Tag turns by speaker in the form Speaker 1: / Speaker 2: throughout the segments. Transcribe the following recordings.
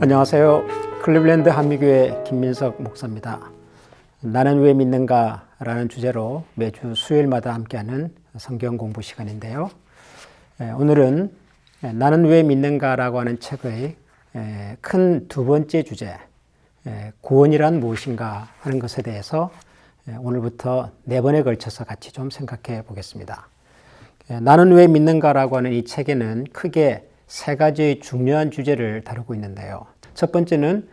Speaker 1: 안녕하세요. 클리블랜드 한미교회 김민석 목사입니다. 나는 왜 믿는가? 라는 주제로 매주 수요일마다 함께하는 성경 공부 시간인데요. 오늘은 나는 왜 믿는가? 라고 하는 책의 큰 두 번째 주제, 구원이란 무엇인가 하는 것에 대해서 오늘부터 4번에 걸쳐서 같이 좀 생각해 보겠습니다. 나는 왜 믿는가? 라고 하는 이 책에는 크게 3가지의 중요한 주제를 다루고 있는데요. 첫 번째는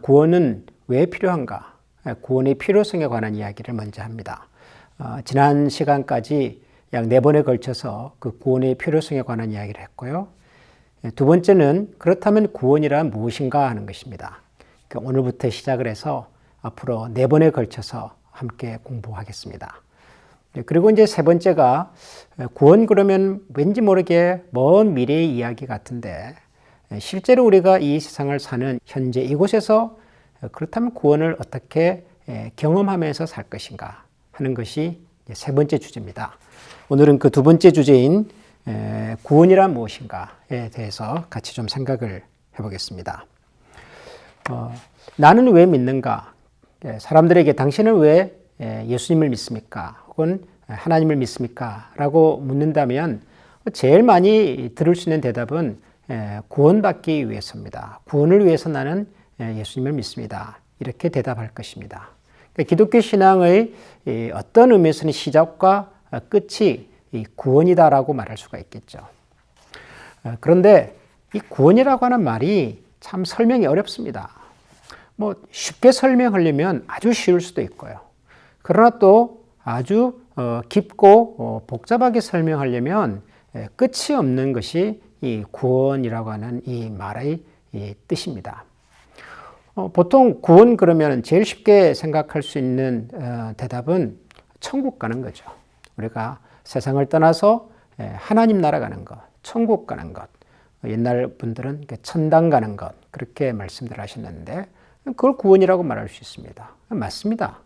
Speaker 1: 구원은 왜 필요한가? 구원의 필요성에 관한 이야기를 먼저 합니다. 지난 시간까지 약 4번에 걸쳐서 그 구원의 필요성에 관한 이야기를 했고요. 두 번째는 그렇다면 구원이란 무엇인가 하는 것입니다. 오늘부터 시작을 해서 앞으로 4번에 걸쳐서 함께 공부하겠습니다. 그리고 이제 세 번째가 구원 그러면 왠지 모르게 먼 미래의 이야기 같은데 실제로 우리가 이 세상을 사는 현재 이곳에서 그렇다면 구원을 어떻게 경험하면서 살 것인가 하는 것이 세 번째 주제입니다. 오늘은 그 두 번째 주제인 구원이란 무엇인가에 대해서 같이 좀 생각을 해보겠습니다. 나는 왜 믿는가? 사람들에게 당신은 왜 예수님을 믿습니까? 혹은 하나님을 믿습니까? 라고 묻는다면 제일 많이 들을 수 있는 대답은 구원받기 위해서입니다. 구원을 위해서 나는 예수님을 믿습니다. 이렇게 대답할 것입니다. 기독교 신앙의 어떤 의미에서는 시작과 끝이 구원이다라고 말할 수가 있겠죠. 그런데 이 구원이라고 하는 말이 참 설명이 어렵습니다. 쉽게 설명하려면 아주 쉬울 수도 있고요. 그러나 또 아주 깊고 복잡하게 설명하려면 끝이 없는 것이 이 구원이라고 하는 이 말의 뜻입니다. 보통 구원 그러면 제일 쉽게 생각할 수 있는 대답은 천국 가는 거죠. 우리가 세상을 떠나서 하나님 나라 가는 것, 천국 가는 것, 옛날 분들은 천당 가는 것 그렇게 말씀들 하셨는데 그걸 구원이라고 말할 수 있습니다. 맞습니다.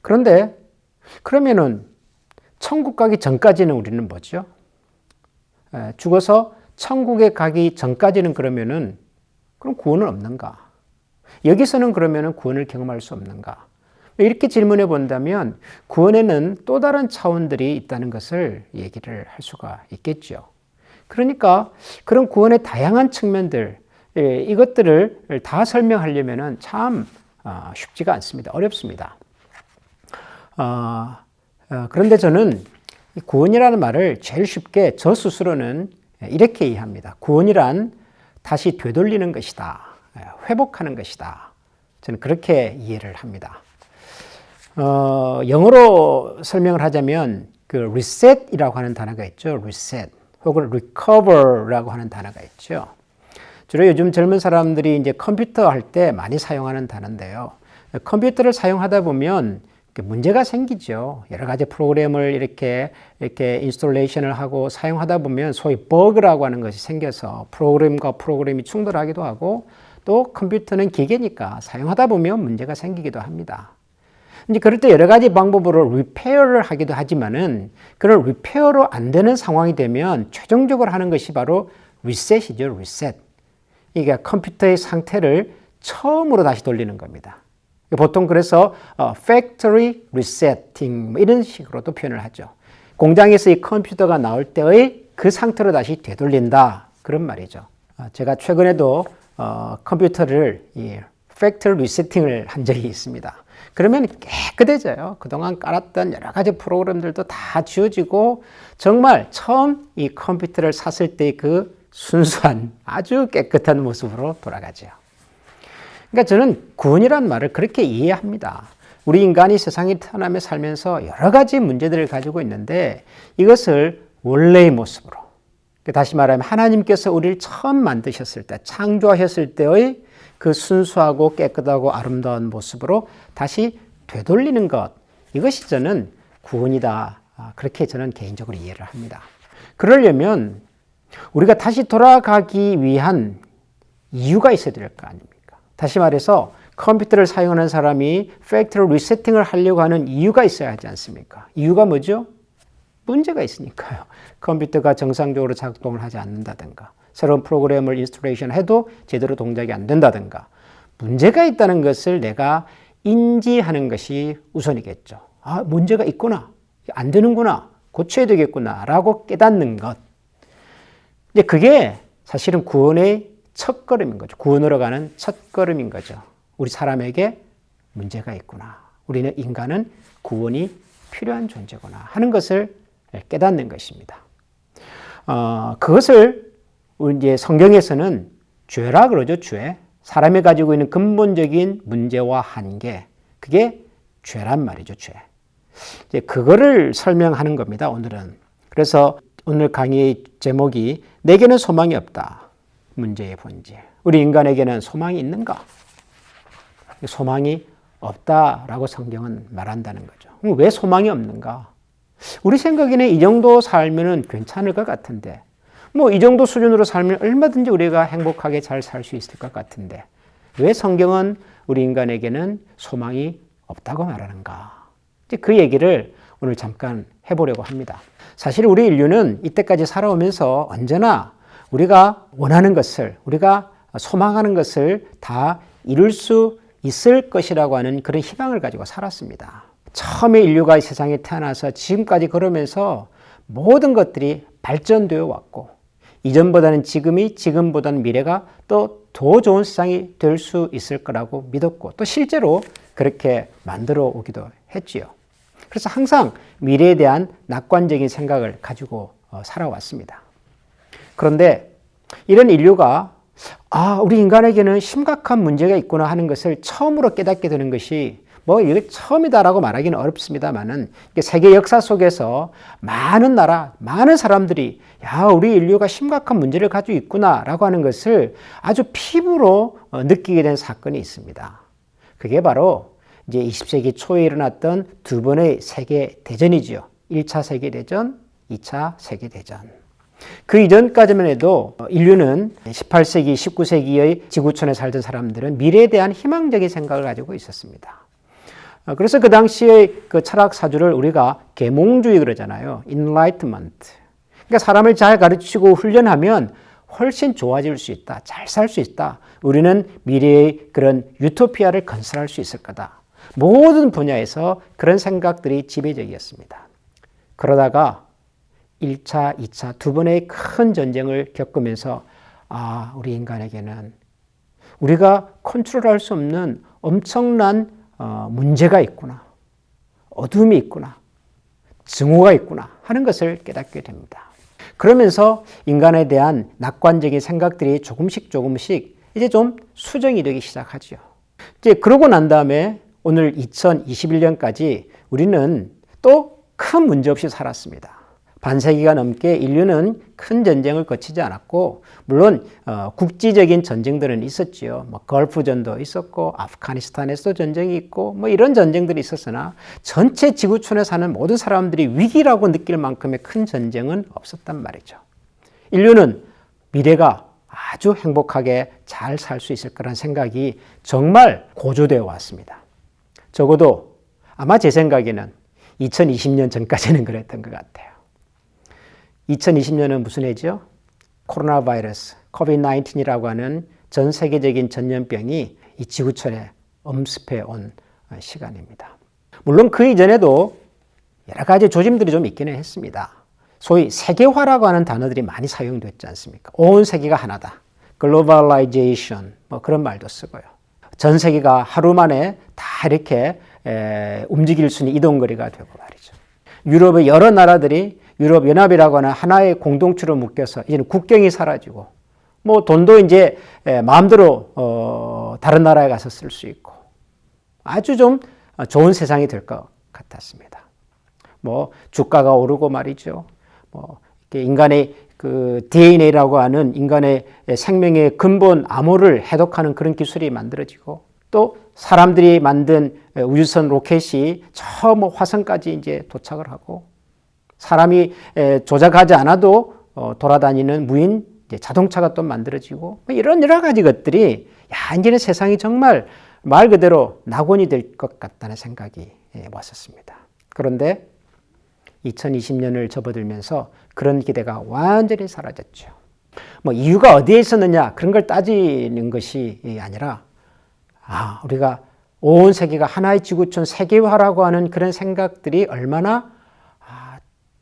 Speaker 1: 그런데 그러면은 천국 가기 전까지는 우리는 뭐죠? 죽어서 천국에 가기 전까지는 그러면은 그럼 구원은 없는가? 여기서는 그러면은 구원을 경험할 수 없는가? 이렇게 질문해 본다면 구원에는 또 다른 차원들이 있다는 것을 얘기를 할 수가 있겠죠. 그러니까 그런 구원의 다양한 측면들, 이것들을 다 설명하려면은 참 쉽지가 않습니다. 어렵습니다. 그런데 저는 구원이라는 말을 제일 쉽게 저 스스로는 이렇게 이해합니다. 구원이란 다시 되돌리는 것이다. 회복하는 것이다. 저는 그렇게 이해를 합니다. 영어로 설명을 하자면 그 reset이라고 하는 단어가 있죠. reset 혹은 recover라고 하는 단어가 있죠. 주로 요즘 젊은 사람들이 이제 컴퓨터 할 때 많이 사용하는 단어인데요. 컴퓨터를 사용하다 보면 문제가 생기죠. 여러 가지 프로그램을 이렇게 인스톨레이션을 하고 사용하다 보면 소위 버그라고 하는 것이 생겨서 프로그램과 프로그램이 충돌하기도 하고 또 컴퓨터는 기계니까 사용하다 보면 문제가 생기기도 합니다. 이제 그럴 때 여러 가지 방법으로 리페어를 하기도 하지만은 그런 리페어로 안 되는 상황이 되면 최종적으로 하는 것이 바로 리셋이죠. 리셋. 이게 컴퓨터의 상태를 처음으로 다시 돌리는 겁니다. 보통 그래서 factory resetting 이런 식으로도 표현을 하죠. 공장에서 이 컴퓨터가 나올 때의 그 상태로 다시 되돌린다 그런 말이죠. 제가 최근에도 컴퓨터를 factory resetting을 한 적이 있습니다. 그러면 깨끗해져요. 그동안 깔았던 여러 가지 프로그램들도 다 지워지고 정말 처음 이 컴퓨터를 샀을 때 그 순수한 아주 깨끗한 모습으로 돌아가죠. 그러니까 저는 구원이란 말을 그렇게 이해합니다. 우리 인간이 세상에 태어나며 살면서 여러 가지 문제들을 가지고 있는데 이것을 원래의 모습으로, 다시 말하면 하나님께서 우리를 처음 만드셨을 때, 창조하셨을 때의 그 순수하고 깨끗하고 아름다운 모습으로 다시 되돌리는 것, 이것이 저는 구원이다. 그렇게 저는 개인적으로 이해를 합니다. 그러려면 우리가 다시 돌아가기 위한 이유가 있어야 될 거 아닙니까? 다시 말해서 컴퓨터를 사용하는 사람이 팩토리 리세팅을 하려고 하는 이유가 있어야 하지 않습니까? 이유가 뭐죠? 문제가 있으니까요. 컴퓨터가 정상적으로 작동을 하지 않는다든가 새로운 프로그램을 인스톨레이션 해도 제대로 동작이 안 된다든가 문제가 있다는 것을 내가 인지하는 것이 우선이겠죠. 아, 문제가 있구나. 안 되는구나. 고쳐야 되겠구나. 라고 깨닫는 것. 근데 그게 사실은 구원의 첫걸음인 거죠. 구원으로 가는 첫걸음인 거죠. 우리 사람에게 문제가 있구나. 우리는 인간은 구원이 필요한 존재구나 하는 것을 깨닫는 것입니다. 그것을 이제 성경에서는 죄라 그러죠. 죄. 사람이 가지고 있는 근본적인 문제와 한계. 그게 죄란 말이죠. 죄. 이제 그거를 설명하는 겁니다. 오늘은. 그래서 오늘 강의의 제목이 내게는 소망이 없다. 문제의 본질. 우리 인간에게는 소망이 있는가? 소망이 없다라고 성경은 말한다는 거죠. 왜 소망이 없는가? 우리 생각에는 이 정도 살면은 괜찮을 것 같은데, 뭐 이 정도 수준으로 살면 얼마든지 우리가 행복하게 잘 살 수 있을 것 같은데, 왜 성경은 우리 인간에게는 소망이 없다고 말하는가? 이제 그 얘기를 오늘 잠깐 해보려고 합니다. 사실 우리 인류는 이때까지 살아오면서 언제나 우리가 원하는 것을, 우리가 소망하는 것을 다 이룰 수 있을 것이라고 하는 그런 희망을 가지고 살았습니다. 처음에 인류가 이 세상에 태어나서 지금까지 걸으면서 모든 것들이 발전되어 왔고 이전보다는 지금이, 지금보다는 미래가 또 더 좋은 세상이 될 수 있을 거라고 믿었고 또 실제로 그렇게 만들어 오기도 했지요. 그래서 항상 미래에 대한 낙관적인 생각을 가지고 살아왔습니다. 그런데 이런 인류가 우리 인간에게는 심각한 문제가 있구나 하는 것을 처음으로 깨닫게 되는 것이 뭐 이게 처음이다라고 말하기는 어렵습니다만은 세계 역사 속에서 많은 나라, 많은 사람들이 우리 인류가 심각한 문제를 가지고 있구나라고 하는 것을 아주 피부로 느끼게 된 사건이 있습니다. 그게 바로 이제 20세기 초에 일어났던 두 번의 세계 대전이지요. 1차 세계대전, 2차 세계대전. 그 이전까지만 해도 인류는 18세기, 19세기의 지구촌에 살던 사람들은 미래에 대한 희망적인 생각을 가지고 있었습니다. 그래서 그 당시의 그 철학 사주를 우리가 계몽주의 그러잖아요. Enlightenment. 그러니까 사람을 잘 가르치고 훈련하면 훨씬 좋아질 수 있다. 잘 살 수 있다. 우리는 미래의 그런 유토피아를 건설할 수 있을 거다. 모든 분야에서 그런 생각들이 지배적이었습니다. 그러다가 1차, 2차 두 번의 큰 전쟁을 겪으면서 우리 인간에게는 우리가 컨트롤할 수 없는 엄청난 문제가 있구나. 어둠이 있구나. 증오가 있구나 하는 것을 깨닫게 됩니다. 그러면서 인간에 대한 낙관적인 생각들이 조금씩 이제 좀 수정이 되기 시작하죠. 이제 그러고 난 다음에 오늘 2021년까지 우리는 또 큰 문제 없이 살았습니다. 반세기가 넘게 인류는 큰 전쟁을 거치지 않았고 물론 국지적인 전쟁들은 있었지요. 뭐 걸프전도 있었고 아프가니스탄에서도 전쟁이 있고 뭐 이런 전쟁들이 있었으나 전체 지구촌에 사는 모든 사람들이 위기라고 느낄 만큼의 큰 전쟁은 없었단 말이죠. 인류는 미래가 아주 행복하게 잘 살 수 있을 거라는 생각이 정말 고조되어 왔습니다. 적어도 아마 제 생각에는 2020년 전까지는 그랬던 것 같아요. 2020년은 무슨 해죠? 코로나 바이러스, COVID-19이라고 하는 전 세계적인 전염병이 이 지구촌에 엄습해 온 시간입니다. 물론 그 이전에도 여러 가지 조짐들이 좀 있기는 했습니다. 소위 세계화라고 하는 단어들이 많이 사용됐지 않습니까? 온 세계가 하나다. 글로벌라이제이션 뭐 그런 말도 쓰고요. 전 세계가 하루 만에 다 이렇게 움직일 수 있는 이동거리가 되고 말이죠. 유럽의 여러 나라들이 유럽연합이라고 하는 하나의 공동체로 묶여서 이제는 국경이 사라지고 뭐 돈도 이제 마음대로 다른 나라에 가서 쓸 수 있고 아주 좀 좋은 세상이 될 것 같았습니다. 뭐 주가가 오르고 말이죠. 뭐 인간의 그 DNA라고 하는 인간의 생명의 근본 암호를 해독하는 그런 기술이 만들어지고 또 사람들이 만든 우주선 로켓이 저 뭐 화성까지 이제 도착을 하고 사람이 조작하지 않아도 돌아다니는 무인 자동차가 또 만들어지고 이런 여러 가지 것들이 이제는 세상이 정말 말 그대로 낙원이 될 것 같다는 생각이 왔었습니다. 그런데 2020년을 접어들면서 그런 기대가 완전히 사라졌죠. 뭐 이유가 어디에 있었느냐 그런 걸 따지는 것이 아니라 우리가 온 세계가 하나의 지구촌 세계화라고 하는 그런 생각들이 얼마나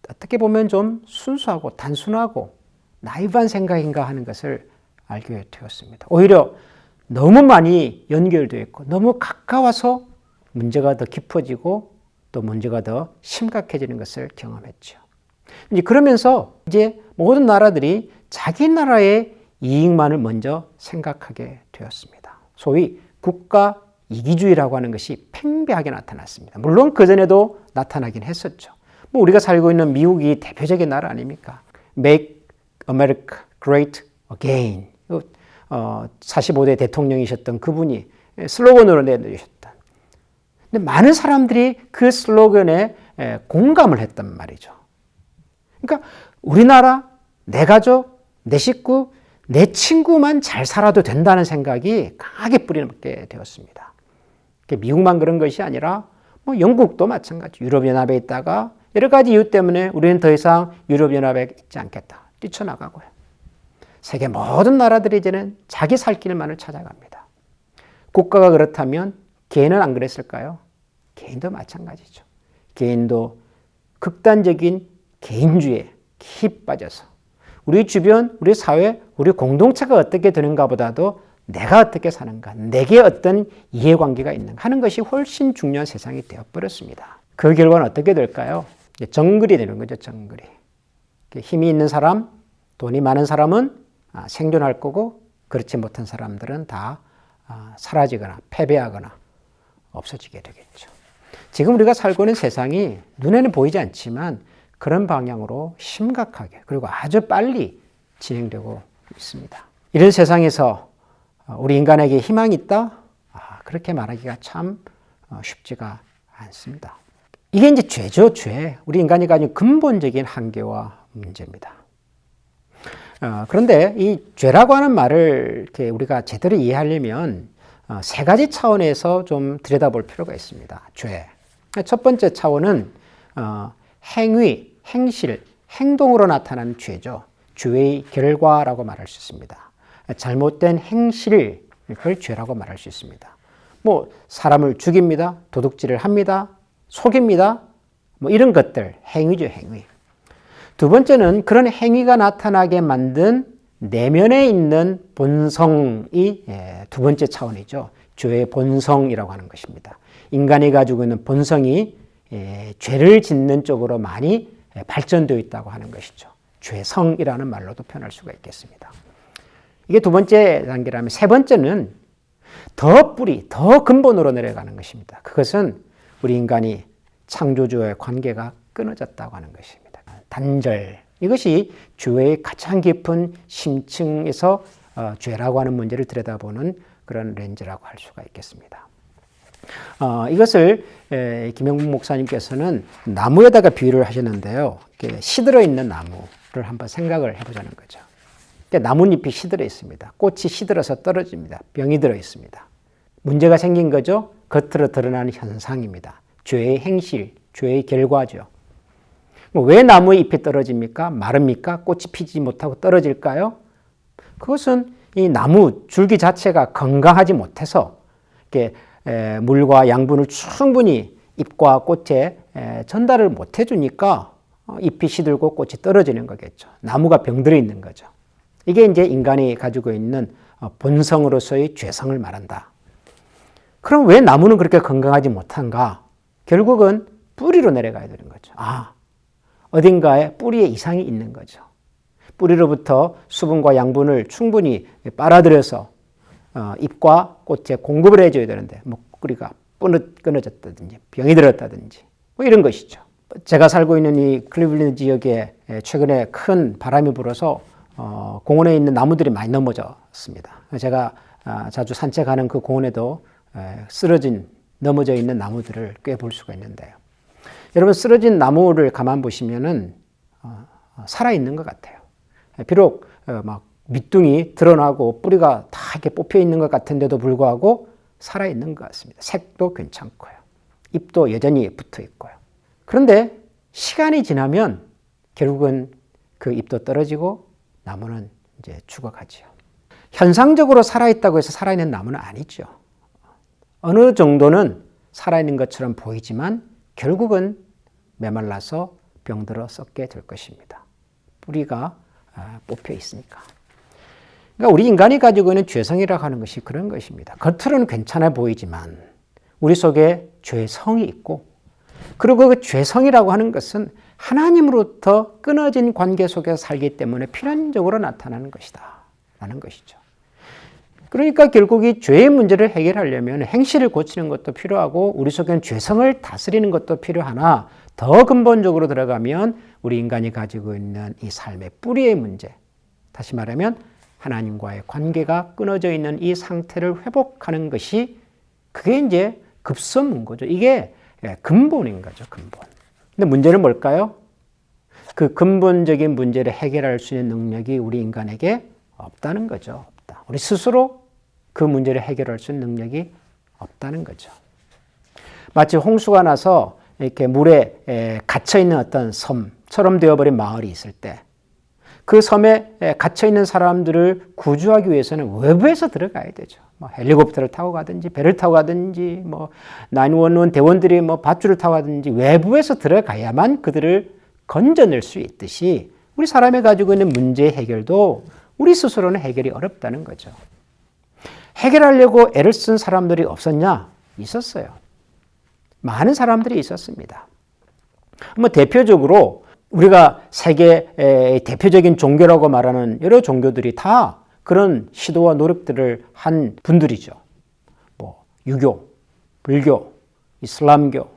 Speaker 1: 어떻게 보면 좀 순수하고 단순하고 나이브한 생각인가 하는 것을 알게 되었습니다. 오히려 너무 많이 연결되어 있고 너무 가까워서 문제가 더 깊어지고 또 문제가 더 심각해지는 것을 경험했죠. 이제 그러면서 이제 모든 나라들이 자기 나라의 이익만을 먼저 생각하게 되었습니다. 소위 국가 이기주의라고 하는 것이 팽배하게 나타났습니다. 물론 그전에도 나타나긴 했었죠. 뭐 우리가 살고 있는 미국이 대표적인 나라 아닙니까? Make America Great Again. 45대 대통령이셨던 그분이 슬로건으로 내놓으셨던. 근데 많은 사람들이 그 슬로건에 공감을 했단 말이죠. 그러니까 우리나라, 내 가족, 내 식구, 내 친구만 잘 살아도 된다는 생각이 강하게 뿌리게 되었습니다. 미국만 그런 것이 아니라 뭐 영국도 마찬가지. 유럽연합에 있다가 여러 가지 이유 때문에 우리는 더 이상 유럽연합에 있지 않겠다. 뛰쳐나가고요. 세계 모든 나라들이 이제는 자기 살 길만을 찾아갑니다. 국가가 그렇다면 개인은 안 그랬을까요? 개인도 마찬가지죠. 개인도 극단적인 개인주의에 깊이 빠져서 우리 주변, 우리 사회, 우리 공동체가 어떻게 되는가 보다도 내가 어떻게 사는가, 내게 어떤 이해관계가 있는가 하는 것이 훨씬 중요한 세상이 되어버렸습니다. 그 결과는 어떻게 될까요? 정글이 되는 거죠, 정글이. 힘이 있는 사람, 돈이 많은 사람은 생존할 거고 그렇지 못한 사람들은 다 사라지거나 패배하거나 없어지게 되겠죠. 지금 우리가 살고 있는 세상이 눈에는 보이지 않지만 그런 방향으로 심각하게 그리고 아주 빨리 진행되고 있습니다. 이런 세상에서 우리 인간에게 희망이 있다? 그렇게 말하기가 참 쉽지가 않습니다. 이게 이제 죄죠, 죄. 우리 인간이 가진 근본적인 한계와 문제입니다. 그런데 이 죄라고 하는 말을 이렇게 우리가 제대로 이해하려면 세 가지 차원에서 좀 들여다볼 필요가 있습니다. 죄. 첫 번째 차원은 행위, 행실, 행동으로 나타나는 죄죠. 죄의 결과라고 말할 수 있습니다. 잘못된 행실, 그걸 죄라고 말할 수 있습니다. 뭐 사람을 죽입니다. 도둑질을 합니다. 속입니다. 뭐 이런 것들, 행위죠, 행위. 두 번째는 그런 행위가 나타나게 만든 내면에 있는 본성이 두 번째 차원이죠. 죄의 본성이라고 하는 것입니다. 인간이 가지고 있는 본성이 죄를 짓는 쪽으로 많이 발전되어 있다고 하는 것이죠. 죄성이라는 말로도 표현할 수가 있겠습니다. 이게 두 번째 단계라면 세 번째는 더 뿌리, 더 근본으로 내려가는 것입니다. 그것은 우리 인간이 창조주와의 관계가 끊어졌다고 하는 것입니다. 단절. 이것이 죄의 가장 깊은 심층에서 죄라고 하는 문제를 들여다보는 그런 렌즈라고 할 수가 있겠습니다. 이것을 김영국 목사님께서는 나무에다가 비유를 하셨는데요. 시들어 있는 나무를 한번 생각을 해보자는 거죠. 나뭇잎이 시들어 있습니다. 꽃이 시들어서 떨어집니다. 병이 들어 있습니다. 문제가 생긴 거죠. 겉으로 드러나는 현상입니다. 죄의 행실, 죄의 결과죠. 왜 나무의 잎이 떨어집니까? 마릅니까? 꽃이 피지 못하고 떨어질까요? 그것은 이 나무 줄기 자체가 건강하지 못해서 물과 양분을 충분히 잎과 꽃에 전달을 못 해주니까 잎이 시들고 꽃이 떨어지는 거겠죠. 나무가 병들어 있는 거죠. 이게 이제 인간이 가지고 있는 본성으로서의 죄성을 말한다. 그럼 왜 나무는 그렇게 건강하지 못한가? 결국은 뿌리로 내려가야 되는 거죠. 어딘가에 뿌리에 이상이 있는 거죠. 뿌리로부터 수분과 양분을 충분히 빨아들여서 잎과 꽃에 공급을 해줘야 되는데 뿌리가 끊어졌다든지 병이 들었다든지 뭐 이런 것이죠. 제가 살고 있는 이 클리블랜드 지역에 최근에 큰 바람이 불어서 공원에 있는 나무들이 많이 넘어졌습니다. 제가 자주 산책하는 그 공원에도 넘어져 있는 나무들을 꽤 볼 수가 있는데요. 여러분, 쓰러진 나무를 가만 보시면은 살아있는 것 같아요. 비록 막 밑둥이 드러나고 뿌리가 다 이렇게 뽑혀 있는 것 같은데도 불구하고 살아있는 것 같습니다. 색도 괜찮고요. 잎도 여전히 붙어 있고요. 그런데 시간이 지나면 결국은 그 잎도 떨어지고 나무는 이제 죽어가지요. 현상적으로 살아있다고 해서 살아있는 나무는 아니죠. 어느 정도는 살아있는 것처럼 보이지만 결국은 메말라서 병들어 썩게 될 것입니다. 뿌리가 뽑혀 있으니까. 그러니까 우리 인간이 가지고 있는 죄성이라고 하는 것이 그런 것입니다. 겉으로는 괜찮아 보이지만 우리 속에 죄성이 있고, 그리고 그 죄성이라고 하는 것은 하나님으로부터 끊어진 관계 속에서 살기 때문에 필연적으로 나타나는 것이다 라는 것이죠. 그러니까 결국 이 죄의 문제를 해결하려면 행실을 고치는 것도 필요하고 우리 속에는 죄성을 다스리는 것도 필요하나, 더 근본적으로 들어가면 우리 인간이 가지고 있는 이 삶의 뿌리의 문제, 다시 말하면 하나님과의 관계가 끊어져 있는 이 상태를 회복하는 것이, 그게 이제 급선무인 거죠. 이게 근본인 거죠, 근본. 근데 문제는 뭘까요? 그 근본적인 문제를 해결할 수 있는 능력이 우리 인간에게 없다는 거죠. 없다. 우리 스스로 그 문제를 해결할 수 있는 능력이 없다는 거죠. 마치 홍수가 나서 이렇게 물에 갇혀있는 어떤 섬처럼 되어버린 마을이 있을 때, 그 섬에 갇혀있는 사람들을 구조하기 위해서는 외부에서 들어가야 되죠. 뭐 헬리콥터를 타고 가든지 배를 타고 가든지, 뭐 911 대원들이 뭐 밧줄을 타고 가든지 외부에서 들어가야만 그들을 건져낼 수 있듯이, 우리 사람이 가지고 있는 문제 해결도 우리 스스로는 해결이 어렵다는 거죠. 해결하려고 애를 쓴 사람들이 없었냐? 있었어요. 많은 사람들이 있었습니다. 뭐 대표적으로 우리가 세계의 대표적인 종교라고 말하는 여러 종교들이 다 그런 시도와 노력들을 한 분들이죠. 뭐 유교, 불교, 이슬람교,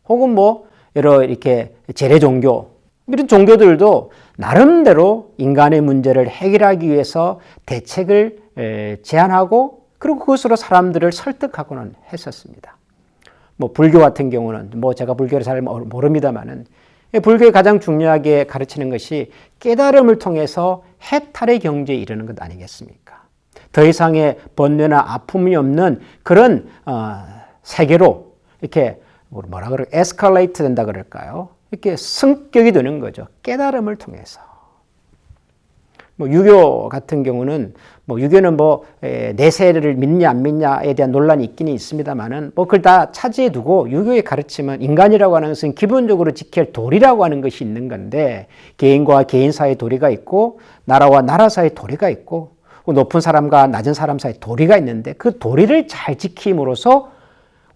Speaker 1: 혹은 뭐 여러 이렇게 재래 종교, 이런 종교들도 나름대로 인간의 문제를 해결하기 위해서 대책을 제안하고, 그리고 그것으로 사람들을 설득하고는 했었습니다. 뭐 불교 같은 경우는 뭐 제가 불교를 잘 모릅니다만은, 불교에 가장 중요하게 가르치는 것이 깨달음을 통해서 해탈의 경지에 이르는 것 아니겠습니까? 더 이상의 번뇌나 아픔이 없는 그런 세계로 이렇게 뭐라 그럴까, 에스컬레이트 된다 그럴까요? 이렇게 승격이 되는 거죠. 깨달음을 통해서. 뭐 유교 같은 경우는 뭐 유교는 뭐 내세를 믿냐 안 믿냐에 대한 논란이 있기는 있습니다만은, 뭐 그걸 다 차지해 두고 유교의 가르침은 인간이라고 하는 것은 기본적으로 지켜야 할 도리라고 하는 것이 있는 건데, 개인과 개인 사이의 도리가 있고 나라와 나라 사이의 도리가 있고 높은 사람과 낮은 사람 사이의 도리가 있는데, 그 도리를 잘 지킴으로써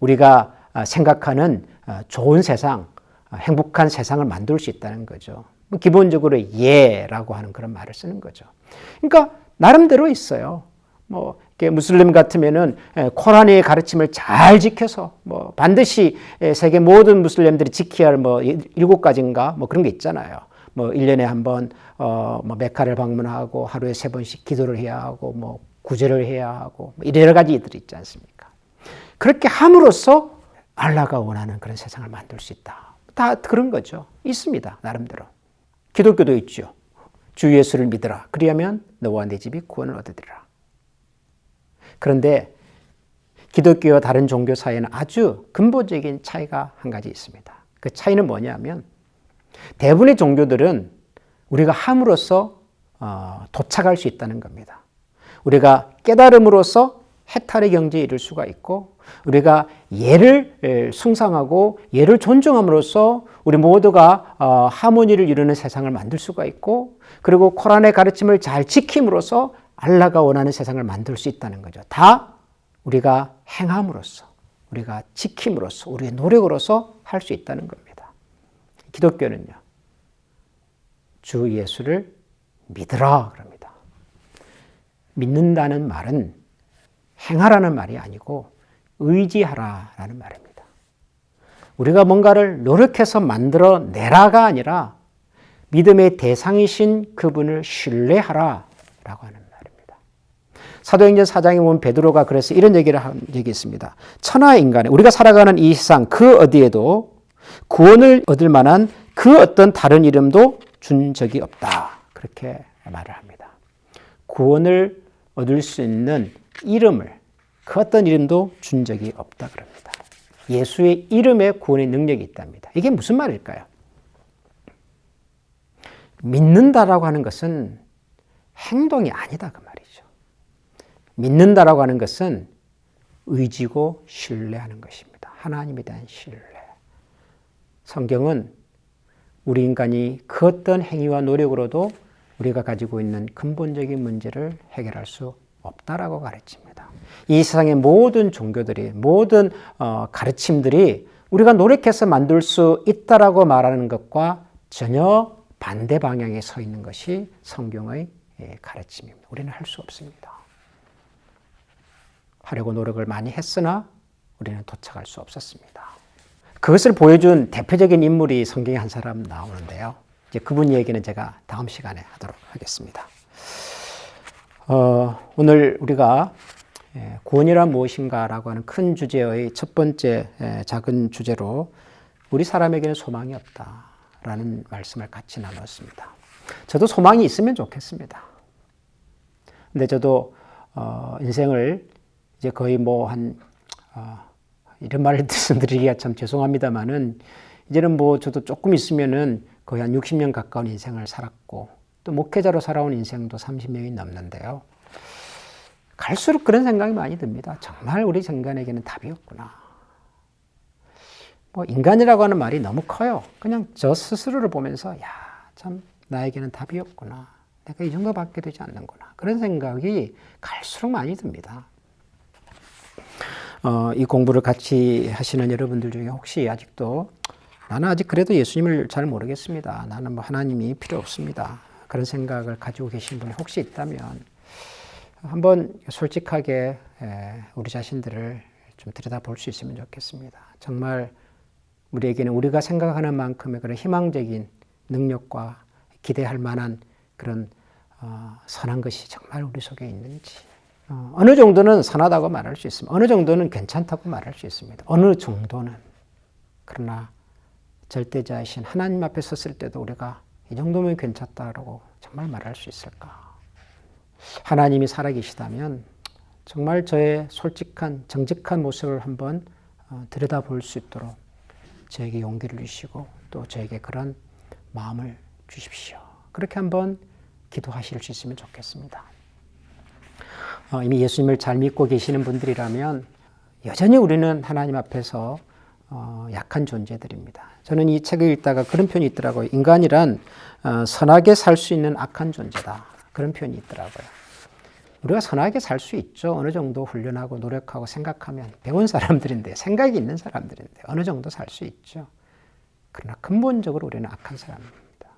Speaker 1: 우리가 생각하는 좋은 세상, 행복한 세상을 만들 수 있다는 거죠. 기본적으로 예라고 하는 그런 말을 쓰는 거죠. 그러니까 나름대로 있어요. 뭐 무슬림 같으면은 코란의 가르침을 잘 지켜서 뭐 반드시 세계 모든 무슬림들이 지켜야 할 뭐 7가지인가 뭐 그런 게 있잖아요. 뭐 1년에 한 번 뭐 메카를 방문하고 하루에 3번씩 기도를 해야 하고 뭐 구제를 해야 하고 뭐 여러 가지들이 있지 않습니까? 그렇게 함으로써 알라가 원하는 그런 세상을 만들 수 있다. 다 그런 거죠. 있습니다. 나름대로. 기독교도 있죠. 주 예수를 믿으라. 그리하면 너와 내 집이 구원을 얻으리라. 그런데 기독교와 다른 종교 사이에는 아주 근본적인 차이가 한 가지 있습니다. 그 차이는 뭐냐면, 대부분의 종교들은 우리가 함으로써 도착할 수 있다는 겁니다. 우리가 깨달음으로써 해탈의 경지에 이를 수가 있고, 우리가 예를 숭상하고 예를 존중함으로써 우리 모두가 하모니를 이루는 세상을 만들 수가 있고, 그리고 코란의 가르침을 잘 지킴으로써 알라가 원하는 세상을 만들 수 있다는 거죠. 다 우리가 행함으로써, 우리가 지킴으로써, 우리의 노력으로서 할 수 있다는 겁니다. 기독교는요, 주 예수를 믿으라 그럽니다. 믿는다는 말은 행하라는 말이 아니고 의지하라라는 말입니다. 우리가 뭔가를 노력해서 만들어내라가 아니라 믿음의 대상이신 그분을 신뢰하라라고 하는 말입니다. 사도행전 4장에 보면 베드로가 그래서 이런 얘기를 한 적이 있습니다. 천하 인간에, 우리가 살아가는 이 세상 그 어디에도 구원을 얻을 만한 그 어떤 다른 이름도 준 적이 없다. 그렇게 말을 합니다. 구원을 얻을 수 있는 이름을, 그 어떤 이름도 준 적이 없다 그럽니다. 예수의 이름에 구원의 능력이 있답니다. 이게 무슨 말일까요? 믿는다라고 하는 것은 행동이 아니다 그 말이죠. 믿는다라고 하는 것은 의지고 신뢰하는 것입니다. 하나님에 대한 신뢰. 성경은 우리 인간이 그 어떤 행위와 노력으로도 우리가 가지고 있는 근본적인 문제를 해결할 수 없다라고 가르칩니다. 이 세상의 모든 종교들이, 모든 가르침들이 우리가 노력해서 만들 수 있다라고 말하는 것과 전혀 반대 방향에 서 있는 것이 성경의 가르침입니다. 우리는 할 수 없습니다. 하려고 노력을 많이 했으나 우리는 도착할 수 없었습니다. 그것을 보여준 대표적인 인물이 성경에 한 사람 나오는데요. 이제 그분 얘기는 제가 다음 시간에 하도록 하겠습니다. 오늘 우리가 구원이란 무엇인가라고 하는 큰 주제의 첫 번째 작은 주제로 우리 사람에게는 소망이 없다라는 말씀을 같이 나눴습니다. 저도 소망이 있으면 좋겠습니다. 근데 저도 인생을 이제 거의 이런 말을 드리기가 참 죄송합니다만은 이제는 저도 조금 있으면은 거의 한 60년 가까운 인생을 살았고 또 목회자로 살아온 인생도 30년이 넘는데요. 갈수록 그런 생각이 많이 듭니다. 정말 우리 인간에게는 답이 없구나. 인간이라고 하는 말이 너무 커요. 그냥 저 스스로를 보면서 참 나에게는 답이 없구나. 내가 이 정도밖에 되지 않는구나. 그런 생각이 갈수록 많이 듭니다. 이 공부를 같이 하시는 여러분들 중에 혹시 아직도 나는 아직 그래도 예수님을 잘 모르겠습니다. 나는 하나님이 필요 없습니다. 그런 생각을 가지고 계신 분이 혹시 있다면 한번 솔직하게 우리 자신들을 좀 들여다볼 수 있으면 좋겠습니다. 정말 우리에게는 우리가 생각하는 만큼의 그런 희망적인 능력과 기대할 만한 그런 선한 것이 정말 우리 속에 있는지, 어느 정도는 선하다고 말할 수 있습니다. 어느 정도는 괜찮다고 말할 수 있습니다. 어느 정도는. 그러나 절대자이신 하나님 앞에 섰을 때도 우리가 이 정도면 괜찮다라고 정말 말할 수 있을까? 하나님이 살아계시다면 정말 저의 솔직한 정직한 모습을 한번 들여다볼 수 있도록 저에게 용기를 주시고 또 저에게 그런 마음을 주십시오. 그렇게 한번 기도하실 수 있으면 좋겠습니다. 이미 예수님을 잘 믿고 계시는 분들이라면 여전히 우리는 하나님 앞에서 약한 존재들입니다. 저는 이 책을 읽다가 그런 표현이 있더라고요. 인간이란 선하게 살 수 있는 악한 존재다. 그런 표현이 있더라고요. 우리가 선하게 살 수 있죠. 어느 정도 훈련하고 노력하고 생각하면 배운 사람들인데, 생각이 있는 사람들인데 어느 정도 살 수 있죠. 그러나 근본적으로 우리는 악한 사람입니다.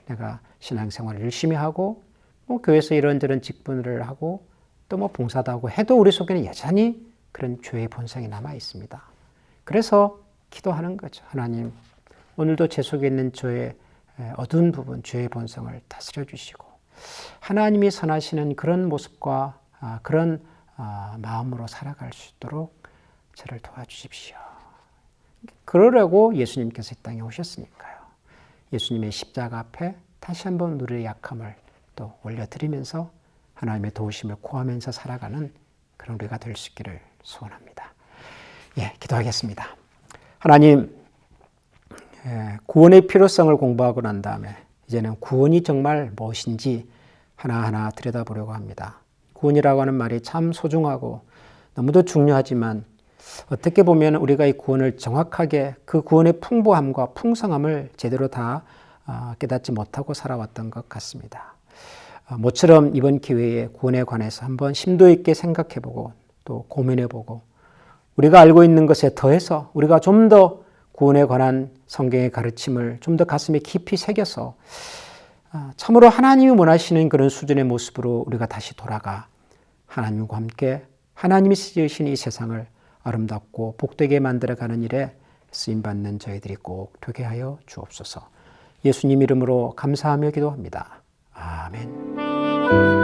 Speaker 1: 내가 신앙생활을 열심히 하고 교회에서 이런저런 직분을 하고 또 봉사도 하고 해도 우리 속에는 여전히 그런 죄의 본성이 남아 있습니다. 그래서 기도하는 거죠. 하나님, 오늘도 제 속에 있는 저의 어두운 부분, 죄의 본성을 다스려 주시고 하나님이 선하시는 그런 모습과 그런 마음으로 살아갈 수 있도록 저를 도와주십시오. 그러려고 예수님께서 이 땅에 오셨으니까요. 예수님의 십자가 앞에 다시 한번 우리의 약함을 또 올려드리면서 하나님의 도우심을 구하면서 살아가는 그런 우리가 될 수 있기를 소원합니다. 기도하겠습니다. 하나님, 구원의 필요성을 공부하고 난 다음에 이제는 구원이 정말 무엇인지 하나하나 들여다보려고 합니다. 구원이라고 하는 말이 참 소중하고 너무도 중요하지만 어떻게 보면 우리가 이 구원을 정확하게 그 구원의 풍부함과 풍성함을 제대로 다 깨닫지 못하고 살아왔던 것 같습니다. 모처럼 이번 기회에 구원에 관해서 한번 심도 있게 생각해보고 또 고민해보고 우리가 알고 있는 것에 더해서 우리가 좀 더 구원에 관한 성경의 가르침을 좀 더 가슴에 깊이 새겨서 참으로 하나님이 원하시는 그런 수준의 모습으로 우리가 다시 돌아가 하나님과 함께 하나님이 지으신 이 세상을 아름답고 복되게 만들어가는 일에 쓰임받는 저희들이 꼭 되게 하여 주옵소서. 예수님 이름으로 감사하며 기도합니다. 아멘.